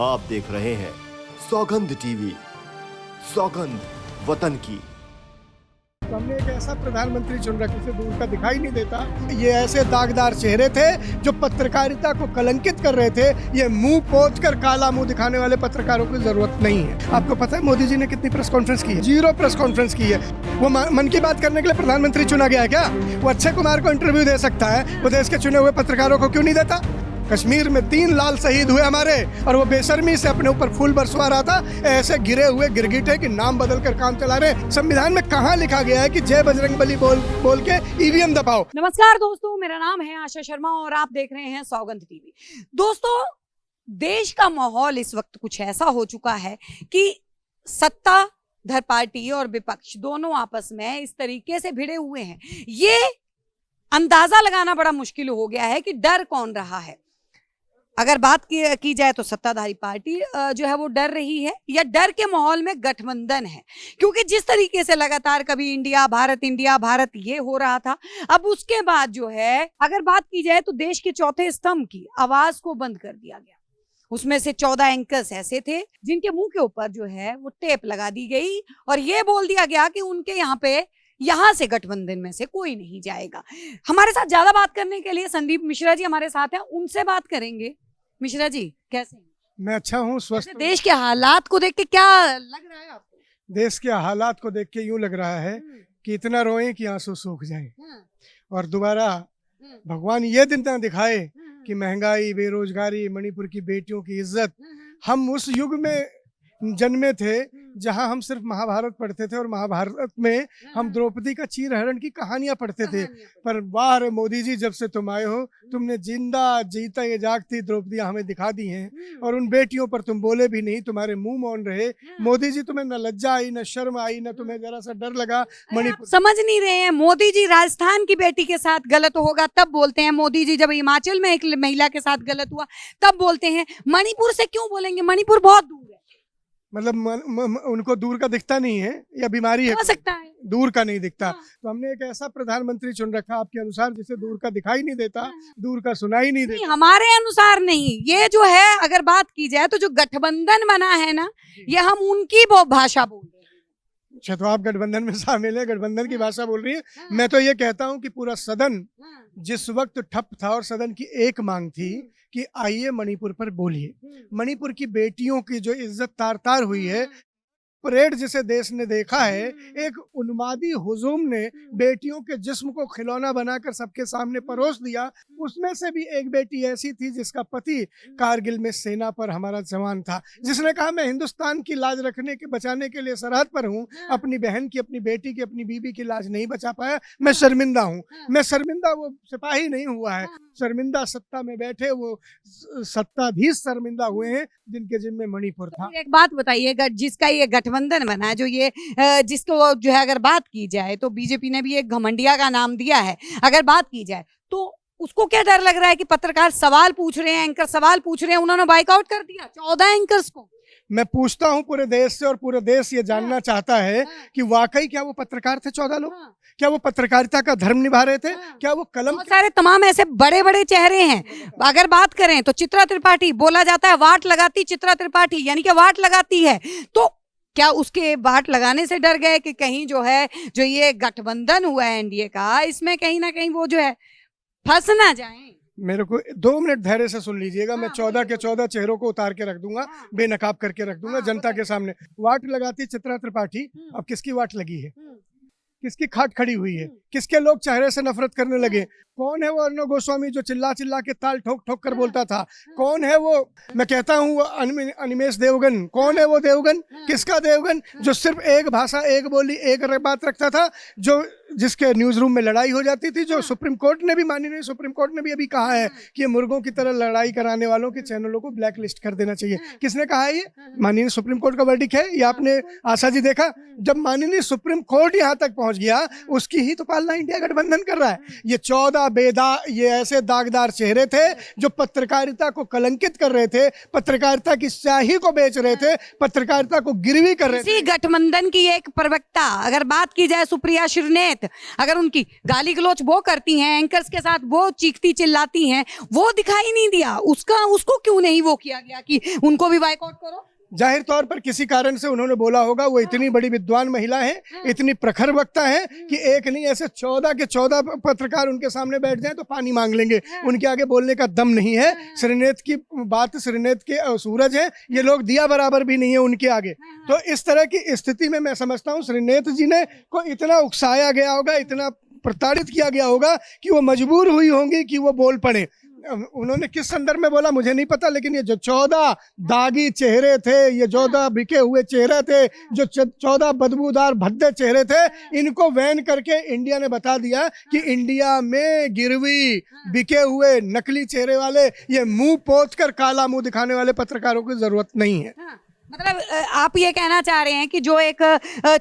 आप देख रहे हैं सौगंध टीवी, सौगंध वतन की। हमने एक ऐसा प्रधानमंत्री चुन रखा जिसे दूर का दिखाई नहीं देता। ये ऐसे दागदार चेहरे थे जो पत्रकारिता को कलंकित कर रहे थे। ये मुंह पोंछ कर काला मुंह दिखाने वाले पत्रकारों की जरूरत नहीं है। आपको पता है मोदी जी ने कितनी प्रेस कॉन्फ्रेंस की है? 0 प्रेस कॉन्फ्रेंस की है। वो मन की बात करने के लिए प्रधानमंत्री चुना गया है क्या? वो अक्षय कुमार को इंटरव्यू दे सकता है, वो देश के चुने हुए पत्रकारों को क्यों नहीं देता? कश्मीर में 3 लाल शहीद हुए हमारे, और वो बेशर्मी से अपने ऊपर फूल बरसवा रहा था। ऐसे गिरे हुए गिरगिटे की नाम बदल कर काम चला रहे। संविधान में कहाँ लिखा गया है कि जय बजरंगबली बोल के ईवीएम दबाओ? नमस्कार दोस्तों, मेरा नाम है आशा शर्मा और आप देख रहे हैं सौगंध टीवी। दोस्तों, देश का माहौल इस वक्त कुछ ऐसा हो चुका है कि सत्ताधारी पार्टी और विपक्ष दोनों आपस में इस तरीके से भिड़े हुए हैं, ये अंदाजा लगाना बड़ा मुश्किल हो गया है कि डर कौन रहा है। अगर बात की जाए तो सत्ताधारी पार्टी जो है वो डर रही है, या डर के माहौल में गठबंधन है, क्योंकि जिस तरीके से लगातार कभी इंडिया भारत ये हो रहा था, अब उसके बाद जो है अगर बात की जाए तो देश के चौथे स्तंभ की आवाज को बंद कर दिया गया। उसमें से 14 एंकर्स ऐसे थे जिनके मुंह के ऊपर जो है वो टेप लगा दी गई और ये बोल दिया गया कि उनके यहाँ से गठबंधन में से कोई नहीं जाएगा। हमारे साथ ज्यादा बात करने के लिए संदीप मिश्रा जी हमारे साथ हैं, उनसे बात करेंगे। मिश्रा जी, कैसे हैं? मैं अच्छा हूँ, स्वस्थ हूँ। देश के हालात को देख के क्या लग रहा है आपको? देश के हालात को देख के यूं लग रहा है कि इतना रोएं कि आंसू सूख जाएं, और दोबारा भगवान ये दिन ना दिखाए कि महंगाई, बेरोजगारी, मणिपुर की बेटियों की इज्जत। हम उस युग में जन्मे थे जहां हम सिर्फ महाभारत पढ़ते थे, और महाभारत में हम द्रौपदी का चीरहरण की कहानियां पढ़ते थे। पर वाह रे मोदी जी, जब से तुम आए हो, तुमने जिंदा जीता ये जागती द्रौपदियां हमें दिखा दी हैं, और उन बेटियों पर तुम बोले भी नहीं, तुम्हारे मुंह मौन रहे। मोदी जी, तुम्हें न लज्जा आई, न शर्म आई, न तुम्हें जरा सा डर लगा। मणिपुर समझ नहीं रहे हैं। मोदी जी राजस्थान की बेटी के साथ गलत होगा तब बोलते हैं, मोदी जी जब हिमाचल में एक महिला के साथ गलत हुआ तब बोलते हैं। मणिपुर से क्यों बोलेंगे? मणिपुर बहुत दूर है। मतलब उनको दूर का दिखता नहीं है, या बीमारी है? हो सकता है दूर का नहीं दिखता। तो हमने एक ऐसा प्रधानमंत्री चुन रखा आपके अनुसार जिसे दूर का दिखाई नहीं देता, दूर का सुनाई नहीं देता। हमारे अनुसार नहीं। ये जो है अगर बात की जाए तो जो गठबंधन बना है ना, ये हम उनकी भाषा बोल रहे हैं। अच्छा, तो आप गठबंधन में शामिल है, गठबंधन की भाषा बोल रही है। मैं तो ये कहता हूँ कि पूरा सदन जिस वक्त ठप था और सदन की एक मांग थी कि आइए मणिपुर पर बोलिए। मणिपुर की बेटियों की जो इज्जत तार तार हुई है, परेड जिसे देश ने देखा है, एक उन्मादी हुजूम ने बेटियों के जिस्म को खिलौना बनाकर सबके सामने परोस दिया। उसमें से भी एक बेटी ऐसी थी जिसका पति कारगिल में सेना पर हमारा जवान था, जिसने कहा मैं हिंदुस्तान की लाज रखने के बचाने के लिए सरहद पर हूँ, अपनी बहन की, अपनी बेटी की, अपनी बीबी की लाज नहीं बचा पाया, मैं शर्मिंदा हूँ। मैं शर्मिंदा वो सिपाही नहीं हुआ है, शर्मिंदा सत्ता में बैठे वो सत्ताधीश शर्मिंदा हुए हैं जिनके जिम्मे मणिपुर था। एक बात बताइए, जिसका ये गठबंधन बना है, जो ये जिसको जो है अगर बात की जाए तो बीजेपी ने भी एक घमंडिया का नाम दिया है। अगर बात की जाए तो उसको क्या डर लग रहा है कि पत्रकार सवाल पूछ रहे हैं, एंकर सवाल पूछ रहे हैं, उन्होंने बाइकआउट कर दिया 14 एंकर्स को। मैं पूछता हूं पूरे देश से, और पूरे देश ये जानना चाहता है कि वाकई क्या वो पत्रकार थे 14 लोग? क्या वो पत्रकारिता का धर्म निभा रहे थे? क्या वो कलम? बहुत सारे तमाम ऐसे बड़े बड़े चेहरे हैं। अगर बात करें तो चित्रा त्रिपाठी, बोला जाता है वाट लगाती चित्रा त्रिपाठी, यानी कि वाट लगाती है। तो क्या उसके वाट लगाने से डर गए कि कहीं जो है जो ये गठबंधन हुआ है एनडीए का, इसमें कहीं ना कहीं वो जो है फंस ना जाए? मेरे को 2 मिनट धैर्य से सुन लीजिएगा। मैं 14 के 14 चेहरों को उतार के रख दूंगा, बेनकाब करके रख दूंगा जनता के सामने। वाट लगाती चित्रा त्रिपाठी, अब किसकी वाट लगी है? किसकी खाट खड़ी हुई है? किसके लोग चेहरे से नफरत करने लगे? कौन है वो अर्णव गोस्वामी जो चिल्ला चिल्ला के ताल ठोक ठोक कर बोलता था? कौन है वो, मैं कहता हूँ वो अनिमेश देवगन? कौन है वो देवगन? किसका देवगन? जो सिर्फ एक भाषा, एक बोली, एक बात रखता था, जो जिसके न्यूज रूम में लड़ाई हो जाती थी, जो सुप्रीम कोर्ट ने भी मानी नहीं। सुप्रीम कोर्ट ने भी अभी कहा है कि ये मुर्गों की तरह लड़ाई कराने वालों के चैनलों को ब्लैक लिस्ट कर देना चाहिए। किसने कहा है ये? माननीय सुप्रीम कोर्ट का वर्डिक्ट है। ये आपने आशा जी देखा? जब माननीय सुप्रीम कोर्ट यहाँ तक पहुंच गया, उसकी ही तो पालना इंडिया गठबंधन कर रहा है। ये 14 ये ऐसे दागदार चेहरे थे जो पत्रकारिता को कलंकित कर रहे थे, पत्रकारिता की स्याही को बेच रहे थे, पत्रकारिता को गिरवी कर रहे थे। गठबंधन की एक प्रवक्ता, अगर बात की जाए सुप्रिया श्रीनेत, राइट। अगर उनकी गाली गलौच वो करती हैं, एंकर्स के साथ वो चीखती चिल्लाती हैं, वो दिखाई नहीं दिया, उसको क्यों नहीं वो किया गया कि उनको भी बायकॉट करो? जाहिर तौर पर किसी कारण से उन्होंने बोला होगा। वो इतनी बड़ी विद्वान महिला है, इतनी प्रखर वक्ता है कि एक नहीं ऐसे 14 के 14 पत्रकार उनके सामने बैठ जाएं तो पानी मांग लेंगे। उनके आगे बोलने का दम नहीं है। श्रीनेत की बात, श्रीनेत के सूरज है, ये लोग दिया बराबर भी नहीं है उनके आगे। तो इस तरह की स्थिति में मैं समझता हूँ श्रीनेत जी ने को इतना उकसाया गया होगा, इतना प्रताड़ित किया गया होगा कि वो मजबूर हुई होंगी कि वो बोल पड़े। उन्होंने किस संदर्भ में बोला मुझे नहीं पता, लेकिन ये जो 14 दागी चेहरे थे, ये 14 बिके हुए चेहरे थे, जो 14 बदबूदार भद्दे चेहरे थे, इनको वैन करके इंडिया ने बता दिया कि इंडिया में गिरवी, बिके हुए नकली चेहरे वाले, ये मुंह पोंछ कर काला मुंह दिखाने वाले पत्रकारों की जरूरत नहीं है। मतलब आप ये कहना चाह रहे हैं कि जो एक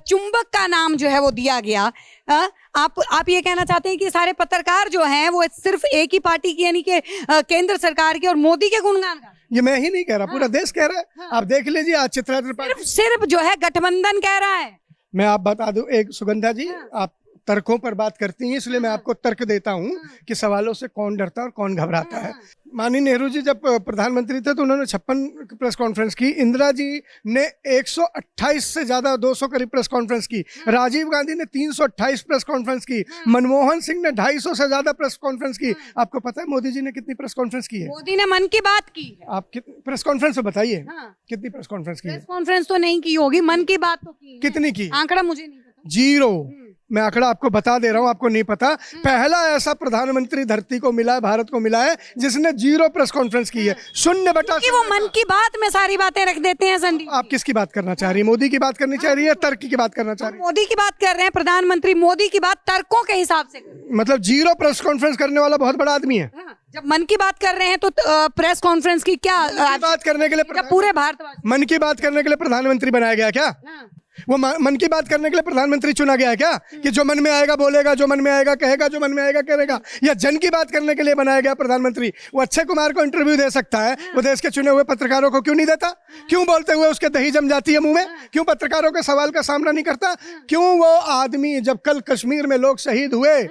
चुंबक का नाम जो है वो दिया गया, आप ये कहना चाहते हैं कि सारे पत्रकार जो हैं वो सिर्फ एक ही पार्टी की, यानी कि केंद्र सरकार के और मोदी के गुणगान का? ये मैं ही नहीं कह रहा, पूरा देश कह रहा है। आप देख लीजिए आज चित्रा त्रिपाठी सिर्फ जो है गठबंधन कह रहा है। मैं आप बता दूं एक, सुगंधा जी आप तर्कों पर बात करती हैं, इसलिए मैं आपको तर्क देता हूं कि सवालों से कौन डरता है और कौन घबराता है। माननीय नेहरू जी जब प्रधानमंत्री थे तो उन्होंने 56 प्रेस कॉन्फ्रेंस की, इंदिरा जी ने 128 से ज्यादा 200 करीब प्रेस कॉन्फ्रेंस की, राजीव गांधी ने 328 प्रेस कॉन्फ्रेंस की, मनमोहन सिंह ने 250 से ज्यादा प्रेस कॉन्फ्रेंस की। आपको पता है मोदी जी ने कितनी प्रेस कॉन्फ्रेंस की है? मोदी ने मन की बात की है। आप प्रेस कॉन्फ्रेंस तो बताइए, कितनी प्रेस कॉन्फ्रेंस की है? प्रेस कॉन्फ्रेंस तो नहीं की होगी, मन की बात तो की है। कितनी की? आंकड़ा मुझे नहीं पता। 0। मैं आंकड़ा आपको बता दे रहा हूं, आपको नहीं पता। पहला ऐसा प्रधानमंत्री धरती को मिला है, भारत को मिला है, जिसने 0 प्रेस कॉन्फ्रेंस की है। 0 कि वो मन की बात में सारी बातें रख देते हैं संदीप। आप किसकी बात करना चाह रही है? मोदी की बात करनी चाह रही है, तर्क की बात करना चाह रही है? मोदी की बात कर रहे हैं, प्रधानमंत्री मोदी की बात तर्कों के हिसाब से। मतलब 0 प्रेस कॉन्फ्रेंस करने वाला बहुत बड़ा आदमी है। जब मन की बात कर रहे हैं तो प्रेस कॉन्फ्रेंस की क्या बात करने के लिए पूरे भारत मन की बात करने के लिए प्रधानमंत्री बनाया गया क्या? वो मन की बात करने के लिए प्रधानमंत्री चुना गया है क्या कि जो मन में आएगा बोलेगा, जो मन में आएगा कहेगा, जो मन में आएगा करेगा? या जन की बात करने के लिए बनाया गया प्रधानमंत्री? वो अक्षय कुमार को इंटरव्यू दे सकता है, वो देश के चुने हुए पत्रकारों को क्यों नहीं देता? क्यों बोलते हुए उसके दही जम जाती है मुंह में? क्यों पत्रकारों के सवाल का सामना नहीं करता? क्यों वो आदमी, जब कल कश्मीर में लोग शहीद हुए,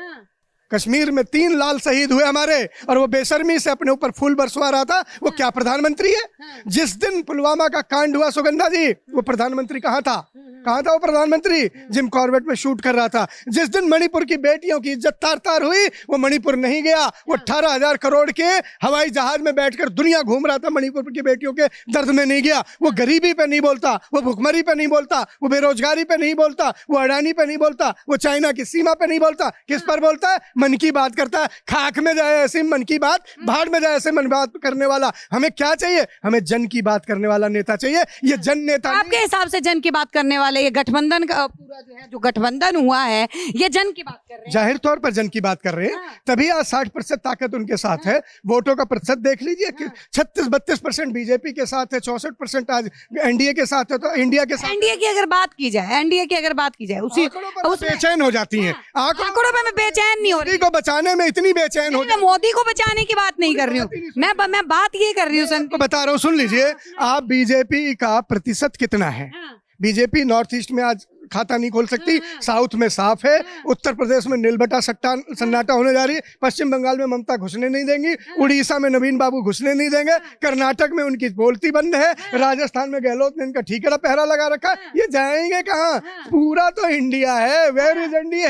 कश्मीर में 3 लाल शहीद हुए हमारे, और वो बेशर्मी से अपने ऊपर फूल बरसवा रहा था, वो क्या प्रधानमंत्री है? जिस दिन पुलवामा का कांड हुआ सुगंधा जी, वो प्रधानमंत्री कहाँ था? कहाँ था वो प्रधानमंत्री? जिम कॉर्बेट में शूट कर रहा था। जिस दिन मणिपुर की बेटियों की इज्जत तार तार हुई, वो मणिपुर नहीं गया। वो 18,000 करोड़ के हवाई जहाज में बैठकर दुनिया घूम रहा था, मणिपुर की बेटियों के दर्द में नहीं गया। वो गरीबी पे नहीं बोलता, वो भुखमरी पे नहीं बोलता, वो बेरोजगारी पे नहीं बोलता, वो अडानी पे नहीं बोलता, वो चाइना की सीमा पे नहीं बोलता। किस पर बोलता है? मन की बात करता है। खाक में जाए ऐसी मन की बात, भाड़ में जाए ऐसे मन बात करने वाला। हमें क्या चाहिए? हमें जन की बात करने वाला नेता चाहिए। ये जन नेता आपके हिसाब से जन की बात करने वाले, ये गठबंधन का पूरा जो है, जो गठबंधन हुआ है, ये जन की बात कर रहे हैं? जाहिर तौर पर जन की बात कर रहे हैं, तभी आज 60% ताकत उनके साथ है। वोटों का प्रतिशत देख लीजिए, 36-32% बीजेपी के साथ है, 64% आज एनडीए के साथ है। तो इंडिया के साथ, एनडीए की अगर बात की जाए, एनडीए की अगर बात की जाए, उसी बेचैन हो जाती है। आंकड़ों पे मैं बेचैन नहीं हो रही, को बचाने में इतनी बेचैन हो, मैं मोदी को बचाने की बात नहीं कर रही हूँ, मैं बात ये कर रही हूँ, बता रहा हूँ। सुन लीजिए, आप बीजेपी का प्रतिशत कितना है? बीजेपी नॉर्थ ईस्ट में आज खाता नहीं खोल सकती, साउथ में साफ है, उत्तर प्रदेश में नीलबटा सन्नाटा होने जा रही है, पश्चिम बंगाल में ममता घुसने नहीं देंगी, उड़ीसा में नवीन बाबू घुसने नहीं देंगे, कर्नाटक में उनकी बोलती बंद है, राजस्थान में गहलोत ने इनका ठीकरा पहरा लगा रखा है। ये जाएंगे कहाँ? पूरा तो इंडिया है। Where is India?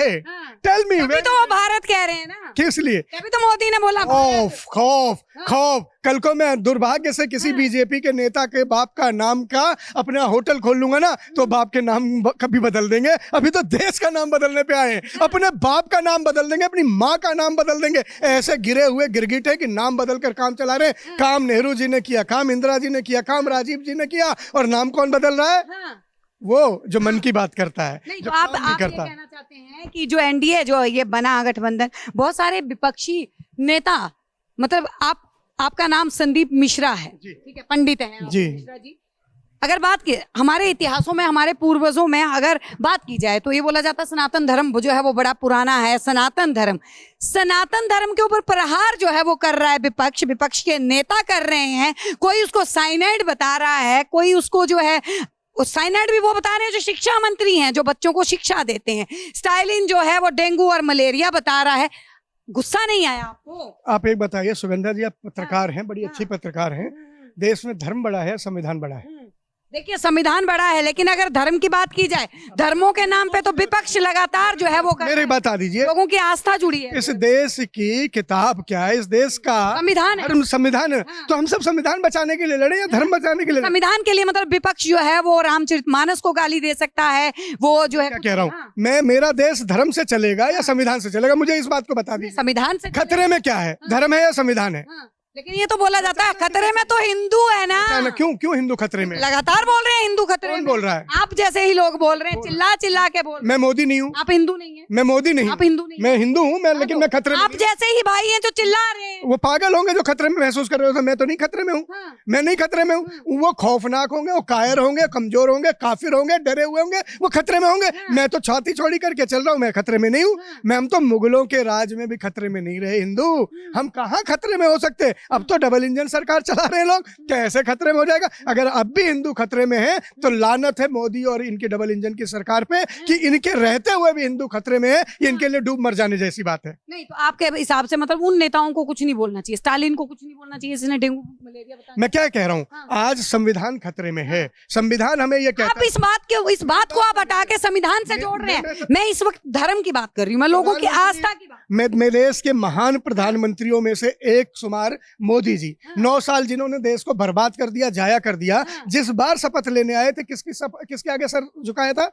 Tell me. तो वो भारत कह रहे हैं ना, किस लिए? तभी तो मोदी ने बोला खौफ खौफ खौफ। कल को मैं दुर्भाग्य से किसी बीजेपी के नेता के बाप का नाम का अपना होटल खोल लूंगा ना, तो बाप के नाम कभी बदल देंगे। अभी तो देश का नाम बदलने पे आए हैं, अपने बाप का नाम बदल देंगे, अपनी माँ का नाम बदल देंगे। ऐसे गिरे हुए गिरगिट है कि नाम बदल कर काम चला रहे हैं। काम नेहरू जी ने किया, काम इंदिरा जी ने किया, काम राजीव जी ने किया, और नाम कौन बदल रहा है? वो जो मन की बात करता है। नहीं, तो आप ये कहना चाहते हैं कि जो एनडीए जो ये बना गठबंधन, बहुत सारे विपक्षी नेता, मतलब आपका नाम संदीप मिश्रा है, ठीक है, पंडित हैं जी। मिश्रा जी, अगर बात की हमारे इतिहासों में, हमारे पूर्वजों में अगर बात की जाए, तो ये बोला जाता है सनातन धर्म जो है वो बड़ा पुराना है। सनातन धर्म के ऊपर प्रहार जो है वो कर रहा है विपक्ष के नेता कर रहे हैं। कोई उसको साइनाइड बता रहा है, कोई उसको जो है साइनाइड भी वो बता रहे हैं जो शिक्षा मंत्री हैं, जो बच्चों को शिक्षा देते हैं। स्टालिन जो है वो डेंगू और मलेरिया बता रहा है। गुस्सा नहीं आया आपको? आप एक बताइए सुगंधा जी, आप पत्रकार हैं, बड़ी अच्छी पत्रकार हैं, देश में धर्म बड़ा है, संविधान बड़ा है? देखिए संविधान बड़ा है, लेकिन अगर धर्म की बात की जाए, धर्मों के नाम पे तो विपक्ष लगातार जो है वो मेरी बता दीजिए, लोगों की आस्था जुड़ी है। इस देश की किताब क्या है? इस देश का संविधान है। धर्म संविधान है। तो हम सब संविधान बचाने के लिए लड़े या धर्म बचाने के लिए? संविधान के लिए मतलब विपक्ष जो है वो रामचरितमानस को गाली दे सकता है, वो जो है क्या कह रहा हूँ मैं, मेरा देश धर्म से चलेगा या संविधान से चलेगा? मुझे इस बात को बता दीजिए। संविधान से। खतरे में क्या है, धर्म है या संविधान है? लेकिन ये तो बोला जाता है खतरे में तो हिंदू है ना। क्यों क्यों हिंदू खतरे में? लगातार बोल रहे हैं हिंदू खतरे कौन में। बोल रहा है? आप जैसे ही लोग बोल रहे हैं, चिल्ला चिल्ला के बोल रहे मैं मोदी नहीं हूँ। हैं। आप हिंदू नहीं है। मैं मोदी नहीं, आप हिंदू नहीं। मैं हिंदू हूँ मैं, लेकिन मैं खतरे में आप नहीं। जैसे ही भाई हैं जो चिल्ला रहे हैं। वो पागल होंगे जो खतरे में महसूस कर रहे हो। मैं तो नहीं खतरे में हूँ, मैं नहीं खतरे में हूँ। वो खौफनाक होंगे, वो कायर होंगे, कमजोर होंगे, काफिर होंगे, डरे हुए होंगे, वो खतरे में होंगे। मैं तो छाती चौड़ी करके चल रहा हूँ, मैं खतरे में नहीं हूँ। मैं, हम तो मुगलों के राज में भी खतरे में नहीं रहे हिंदू, हम कहाँ खतरे में हो सकते? अब तो डबल इंजन सरकार चला रहे हैं लोग, कैसे खतरे में हो जाएगा? अगर अब भी हिंदू खतरे में है तो लानत है मोदी और इनके डबल इंजन की सरकार पे कि इनके रहते हुए भी हिंदू खतरे में है। ये इनके लिए डूब मर जाने जैसी बात है। नहीं तो आपके हिसाब से मतलब उन नेताओं को कुछ नहीं बोलना चाहिए, स्टालिन को कुछ नहीं बोलना चाहिए जिसने डेंगू मलेरिया बताया। मैं क्या कह रहा हूँ, आज संविधान खतरे में है। संविधान हमें ये कहता आप इस बात को आप हटा के संविधान से जोड़ रहे हैं। मैं इस वक्त धर्म की बात कर रही हूँ, मैं लोगों की आस्था की बात। मैं देश के महान प्रधानमंत्रियों में से एक शुमार मोदी जी, 9 साल जिन्होंने देश को बर्बाद कर दिया, जाया कर दिया। जिस बार शपथ लेने आए थे किसके आगे सर झुकाया था?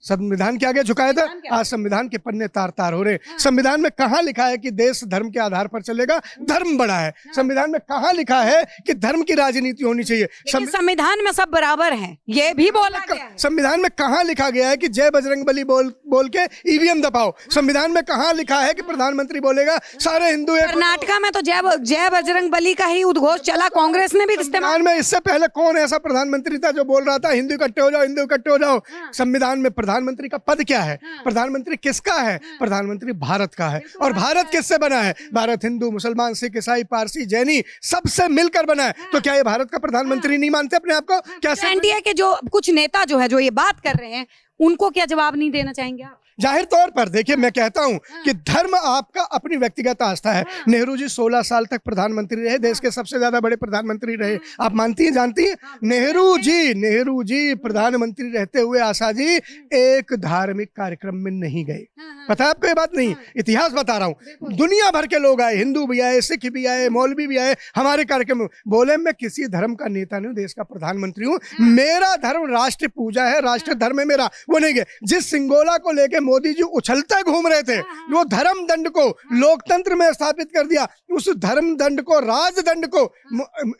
संविधान के आगे झुकाया था। आज संविधान के पन्ने तार तार हो रहे हैं। संविधान में कहाँ लिखा है कि देश धर्म के आधार पर चलेगा? धर्म बड़ा है। संविधान में कहाँ लिखा है कि धर्म की राजनीति होनी चाहिए? संविधान में सब बराबर हैं, ये भी बोला गया है। संविधान में कहाँ लिखा गया है कि जय बजरंगबली बोल के ईवीएम दबाओ? संविधान में कहाँ लिखा है कि प्रधानमंत्री बोलेगा सारे हिंदू? कर्नाटका में तो जय बजरंगबली का ही उद्घोष चला, कांग्रेस ने भी इस्तेमाल में। इससे पहले कौन ऐसा प्रधानमंत्री था जो बोल रहा था हिंदू इकट्ठे हो जाओ, हिंदू इकट्ठे हो जाओ? संविधान में प्रधानमंत्री का पद क्या है? प्रधानमंत्री किसका है? प्रधानमंत्री भारत का है। और भारत किससे बना है? भारत हिंदू, मुसलमान, सिख, ईसाई, पारसी, जैनी सबसे मिलकर बना है। तो क्या ये भारत का प्रधानमंत्री नहीं मानते अपने आप को? क्या एनडीए के जो कुछ नेता जो है जो ये बात कर रहे हैं, उनको क्या जवाब नहीं देना चाहेंगे आप? जाहिर तौर पर देखिए, मैं कहता हूं कि धर्म आपका अपनी व्यक्तिगत आस्था है। नेहरू जी 16 साल तक प्रधानमंत्री रहे, देश के सबसे ज्यादा बड़े प्रधानमंत्री रहे। आप मानती हैं, जानती हैं? नेहरू जी प्रधानमंत्री रहते हुए आशा जी एक धार्मिक कार्यक्रम में नहीं गए। पता है आपको ये बात? नहीं, इतिहास बता रहा हूँ। दुनिया भर के लोग आए, हिंदू भी आए, सिख भी आए, मौलवी भी आए हमारे कार्यक्रम में। बोले मैं किसी धर्म का नेता नहीं हूँ, देश का प्रधानमंत्री हूँ, मेरा धर्म राष्ट्र पूजा है, राष्ट्र धर्म है मेरा। वो नहीं गए। जिस सिंगोला को लेके मोदी जी उछलते घूम रहे थे, वो धर्म दंड को लोकतंत्र में स्थापित कर दिया। उस धर्म दंड को, राजदंड को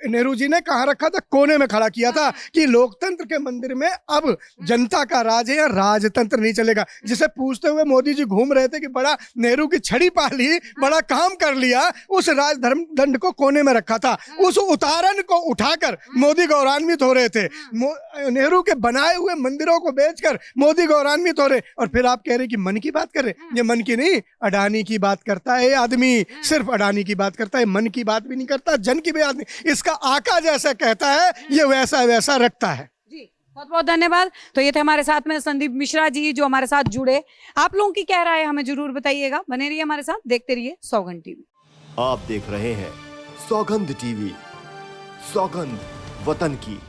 नेहरू जी ने कहाँ रखा था? कोने में खड़ा किया था कि लोकतंत्र के मंदिर में अब जनता का राज है या राजतंत्र नहीं चलेगा। जिसे पूछते हुए मोदी जी घूम रहे थे कि बड़ा नेहरू की छड़ी पा ली, बड़ा काम कर लिया, उस राज धर्म दंड को कोने में रखा था। उस उतारण को उठाकर मोदी गौरवान्वित हो रहे थे। नेहरू के बनाए हुए मंदिरों को बेचकर मोदी गौरवान्वित हो रहे। और फिर आप कह रहे कि मन की बात कर रहे? ये मन की नहीं, अडानी की बात करता है ये आदमी, सिर्फ अडानी की बात करता है, मन की बात भी नहीं करता, जन की भी बात नहीं। इसका आका जैसा कहता है ये वैसा वैसा रखता है। जी बहुत बहुत धन्यवाद। तो ये थे हमारे साथ में संदीप मिश्रा जी जो हमारे साथ जुड़े। आप लोगों की क्या राय है हमें जरूर बताइएगा। बने रहिए हमारे साथ, देखते रहिए सौगंध टीवी। आप देख रहे हैं सौगंध टीवी, सौगंध वतन की।